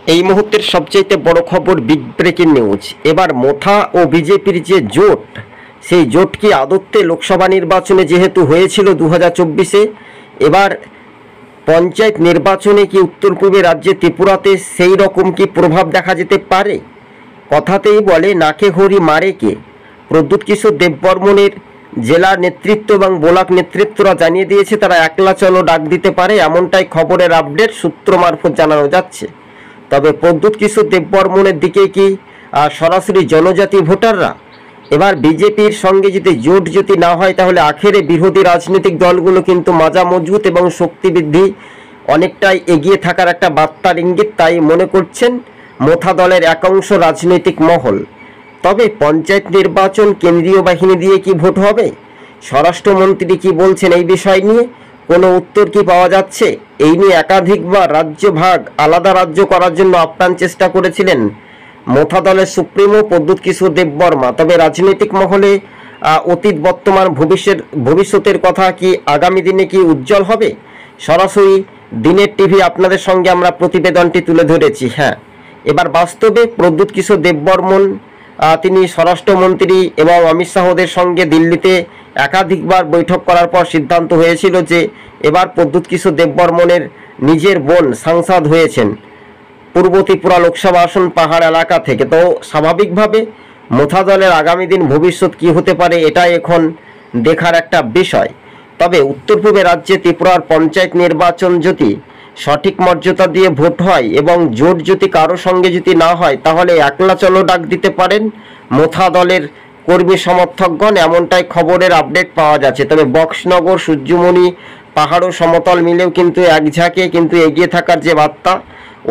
এই মুহূর্তের সবচেয়ে বড় খবর, বিগ ব্রেকিং নিউজ। এবার মোথা ও বিজেপির যে জোট, সেই জোট কি আদতে লোকসভা নির্বাচনে যেহেতু হয়েছিল 2024-এ, এবার পঞ্চায়েত নির্বাচনে কি উত্তর পূর্বে রাজ্যে ত্রিপুরাতে সেই রকম কি প্রভাব দেখা যেতে পারে? কথাতেই বলে নাকে ঘড়ি মারে কে। প্রদ্যুৎ কিশোর দেববর্মনের জেলার নেতৃত্ব এবং ব্লক নেতৃত্বরা জানিয়ে দিয়েছে তারা একলা চলো ডাক দিতে পারে, এমনটাই খবরের আপডেট সূত্র মারফত জানানো যাচ্ছে। তবে প্রদ্যুৎ কিশোর দেববর্মনের দিকে কি সরাসরি জনজাতি ভোটাররা? এবার বিজেপির সঙ্গে যদি জোট যদি না হয় তাহলে আখেরে বিরোধী রাজনৈতিক দলগুলো কিন্তু মাজা মজবুত এবং শক্তি বৃদ্ধি অনেকটাই এগিয়ে থাকার একটা বার্তার ইঙ্গিত, তাই মনে করছেন মোথা দলের একাংশ রাজনৈতিক মহল। তবে পঞ্চায়েত নির্বাচন কেন্দ্রীয় বাহিনী দিয়ে কি ভোট হবে? স্বরাষ্ট্রমন্ত্রী কি বলছেন এই বিষয় নিয়ে? কোনো উত্তর কি পাওয়া যাচ্ছে? এই নিয়ে একাধিকবার রাজ্য ভাগ, আলাদা রাজ্য করার জন্য আপ্রাণ চেষ্টা করেছিলেন মোথা দলের সুপ্রিমো প্রদ্যুৎ কিশোর দেববর্মা। তবে রাজনৈতিক মহলে অতীত, বর্তমান, ভবিষ্যতের কথা কি আগামী দিনে কি উজ্জ্বল হবে? সরাসরি দিনের টিভি আপনাদের সঙ্গে আমরা প্রতিবেদনটি তুলে ধরেছি। হ্যাঁ, এবার বাস্তবে প্রদ্যুৎ কিশোর দেববর্মন তিনি স্বরাষ্ট্রমন্ত্রী এবং অমিত শাহদের সঙ্গে দিল্লিতে একাধিকবার বৈঠক করার পর সিদ্ধান্ত হয়েছিল যে এবার প্রদ্যুৎ কিশোর দেববর্মনের নিজের বোন সাংসদ হয়েছেন পূর্ব ত্রিপুরা লোকসভা আসন পাহাড় এলাকা থেকে। তো স্বাভাবিকভাবে মোথা দলের আগামী দিন ভবিষ্যৎ কী হতে পারে এটাই এখন দেখার একটা বিষয়। তবে উত্তর পূর্বে রাজ্যে ত্রিপুরার পঞ্চায়েত নির্বাচন যদি সঠিক মর্যাদা দিয়ে ভোট হয় এবং জোট যদি কারো সঙ্গে যদি না হয় তাহলে একলা চলো ডাক দিতে পারেন মোথা দলের কর্মী সমর্থকগণ, এমনটাই খবরের আপডেট পাওয়া যাচ্ছে। তবে বক্সনগর, সূর্যমণি, পাহাড় ও সমতল মিলেও কিন্তু এক ঝাঁকে কিন্তু এগিয়ে থাকার যে বার্তা,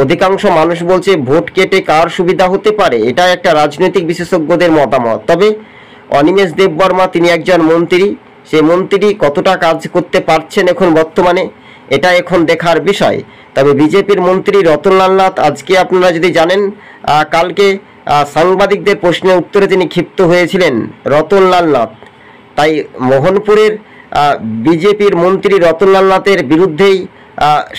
অধিকাংশ মানুষ বলছে ভোট কেটে কার সুবিধা হতে পারে, এটা একটা রাজনৈতিক বিশেষজ্ঞদের মতামত। তবে অনিমেষ দেববর্মা তিনি একজন মন্ত্রী, সেই মন্ত্রী কতটা কাজ করতে পারছেন এখন বর্তমানে এটা এখন দেখার বিষয়। তবে বিজেপির মন্ত্রী রতনলাল নাথ আজকে আপনারা যদি জানেন, কালকে সাংবাদিকদের প্রশ্নের উত্তরে তিনি ক্ষিপ্ত হয়েছিলেন রতনলাল নাথ। তাই মোহনপুরের বিজেপির মন্ত্রী রতনলাল নাথের বিরুদ্ধেই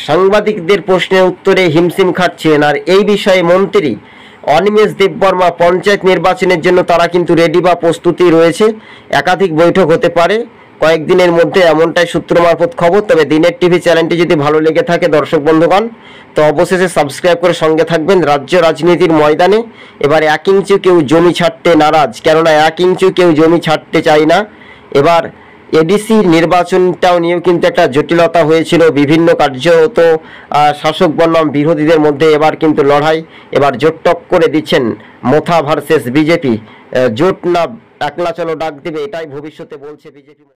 সাংবাদিকদের প্রশ্নের উত্তরে হিমশিম খাচ্ছিলেন। আর এই বিষয়ে মন্ত্রী অনিমেষ দেববর্মা পঞ্চায়েত নির্বাচনের জন্য তারা কিন্তু রেডি বা প্রস্তুতি রয়েছে, একাধিক বৈঠক হতে পারে কয়েকদিনের মধ্যে, এমনটাই সূত্র মারফত খবর। তবে দিনের টিভি চ্যানেলটি যদি ভালো লেগে থাকে দর্শক বন্ধুগণ, তো অবশেষে সাবস্ক্রাইব করে সঙ্গে থাকবেন। রাজ্য রাজনীতির ময়দানে এবার 1 ইঞ্চিও কেউ জমি ছাড়তে নারাজ, কেননা 1 ইঞ্চিও কেউ জমি ছাড়তে চায় না। এবার এডিসি নির্বাচনটাও নিয়েও কিন্তু একটা জটিলতা হয়েছিল, বিভিন্ন কার্যত শাসক বনাম বিরোধীদের মধ্যে এবার কিন্তু লড়াই, এবার জোট টক্করে দিচ্ছেন মোথা ভার্সেস বিজেপি। জোট না একলা চলো ডাক দেবে, এটাই ভবিষ্যতে বলছে বিজেপি।